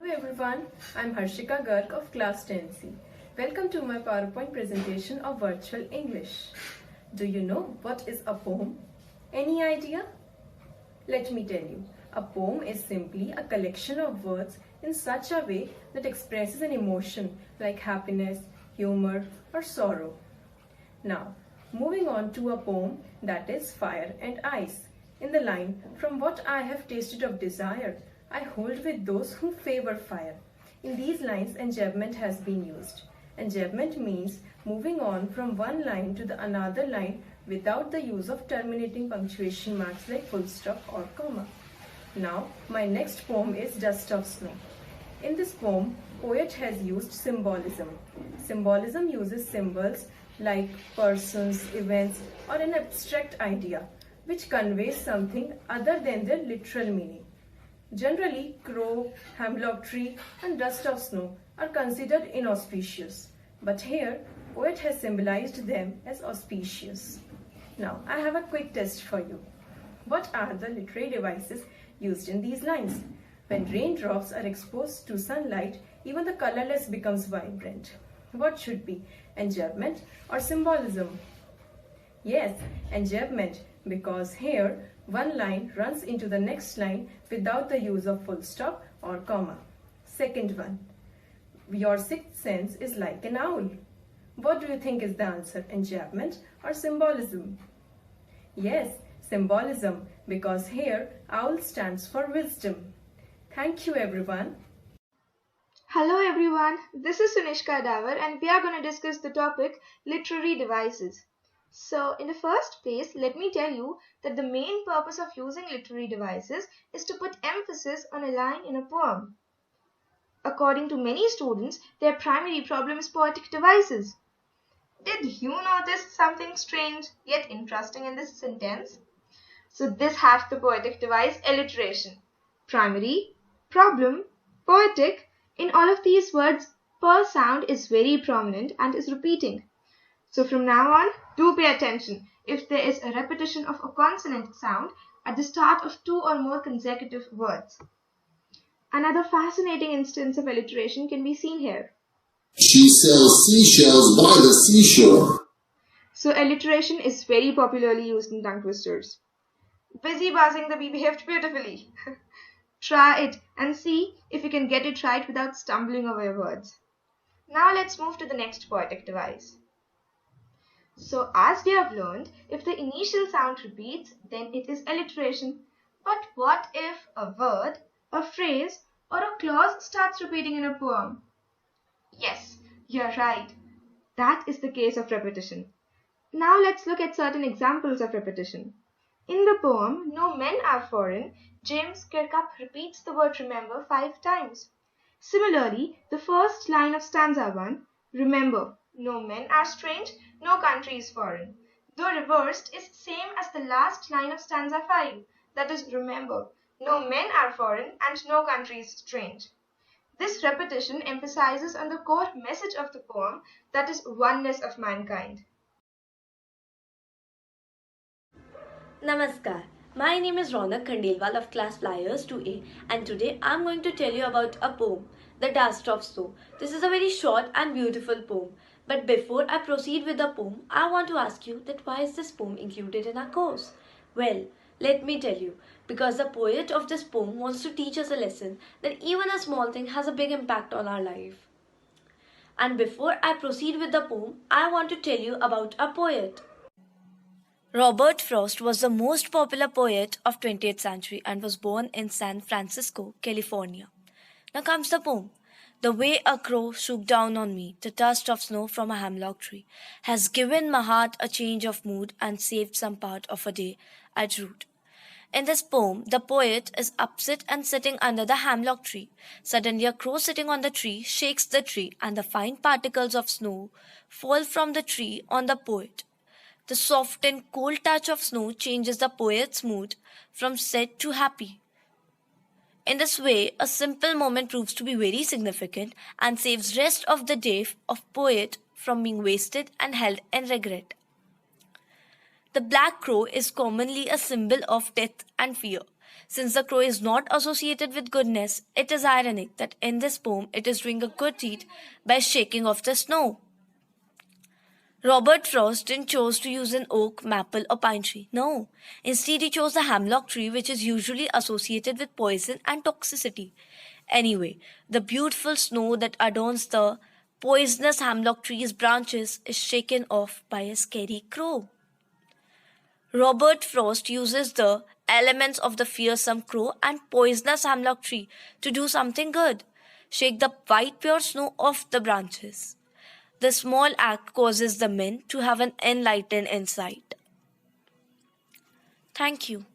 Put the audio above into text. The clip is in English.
Hello everyone, I'm Harshika Garg of Class 10C. Welcome to my PowerPoint presentation of Virtual English. Do you know what is a poem? Any idea? Let me tell you. A poem is simply a collection of words in such a way that expresses an emotion like happiness, humor, or sorrow. Now, moving on to a poem that is Fire and Ice. In the line, from what I have tasted of desire, I hold with those who favor fire. In these lines, enjambment has been used. Enjambment means moving on from one line to the another line without the use of terminating punctuation marks like full stop or comma. Now, my next poem is Dust of Snow. In this poem, poet has used symbolism. Symbolism uses symbols like persons, events, or an abstract idea, which conveys something other than their literal meaning. Generally, crow, hemlock tree, and dust of snow are considered inauspicious, but here, poet has symbolized them as auspicious. Now, I have a quick test for you. What are the literary devices used in these lines? When raindrops are exposed to sunlight, even the colorless becomes vibrant. What should be, enjambment or symbolism? Yes, enjambment, because here one line runs into the next line without the use of full stop or comma. Second one, your sixth sense is like an owl. What do you think is the answer, enjambment or symbolism? Yes, symbolism, because here owl stands for wisdom. Thank you everyone. Hello everyone, this is Sunishka Davar and we are going to discuss the topic literary devices. So in the first place, let me tell you that the main purpose of using literary devices is to put emphasis on a line in a poem. According to many students, their primary problem is poetic devices. Did you notice something strange yet interesting in this sentence? So this has the poetic device alliteration. Primary, problem, poetic. In all of these words, per sound is very prominent and is repeating. So from now on, do pay attention if there is a repetition of a consonant sound at the start of two or more consecutive words. Another fascinating instance of alliteration can be seen here. She sells seashells by the seashore. So alliteration is very popularly used in tongue twisters. Busy buzzing, the bee behaved beautifully. Try it and see if you can get it right without stumbling over words. Now let's move to the next poetic device. So as we have learned, if the initial sound repeats, then it is alliteration. But what if a word, a phrase, or a clause starts repeating in a poem? Yes, you're right. That is the case of repetition. Now let's look at certain examples of repetition. In the poem, No Men Are Foreign, James Kirkup repeats the word remember 5 times. Similarly, the first line of stanza 1, remember, no men are strange, no country is foreign, though reversed is same as the last line of stanza 5, that is, remember, no men are foreign and no country is strange. This repetition emphasizes on the core message of the poem, that is, oneness of mankind. Namaskar. My name is Ronak Khandelwal of class Flyers 2A and today I am going to tell you about a poem, The Dust of Snow. This is a very short and beautiful poem. But before I proceed with the poem, I want to ask you that why is this poem included in our course? Well, let me tell you, because the poet of this poem wants to teach us a lesson that even a small thing has a big impact on our life. And before I proceed with the poem, I want to tell you about a poet. Robert Frost was the most popular poet of 20th century and was born in San Francisco, California. Now comes the poem. The way a crow shook down on me, the dust of snow from a hemlock tree, has given my heart a change of mood and saved some part of a day at root. In this poem, the poet is upset and sitting under the hemlock tree. Suddenly, a crow sitting on the tree shakes the tree, and the fine particles of snow fall from the tree on the poet. The soft and cold touch of snow changes the poet's mood from sad to happy. In this way, a simple moment proves to be very significant and saves rest of the day of poet from being wasted and held in regret. The black crow is commonly a symbol of death and fear. Since the crow is not associated with goodness, it is ironic that in this poem it is doing a good deed by shaking off the snow. Robert Frost didn't choose to use an oak, maple, or pine tree. No. Instead, he chose the hemlock tree, which is usually associated with poison and toxicity. Anyway, the beautiful snow that adorns the poisonous hemlock tree's branches is shaken off by a scary crow. Robert Frost uses the elements of the fearsome crow and poisonous hemlock tree to do something good. Shake the white pure snow off the branches. The small act causes the men to have an enlightened insight. Thank you.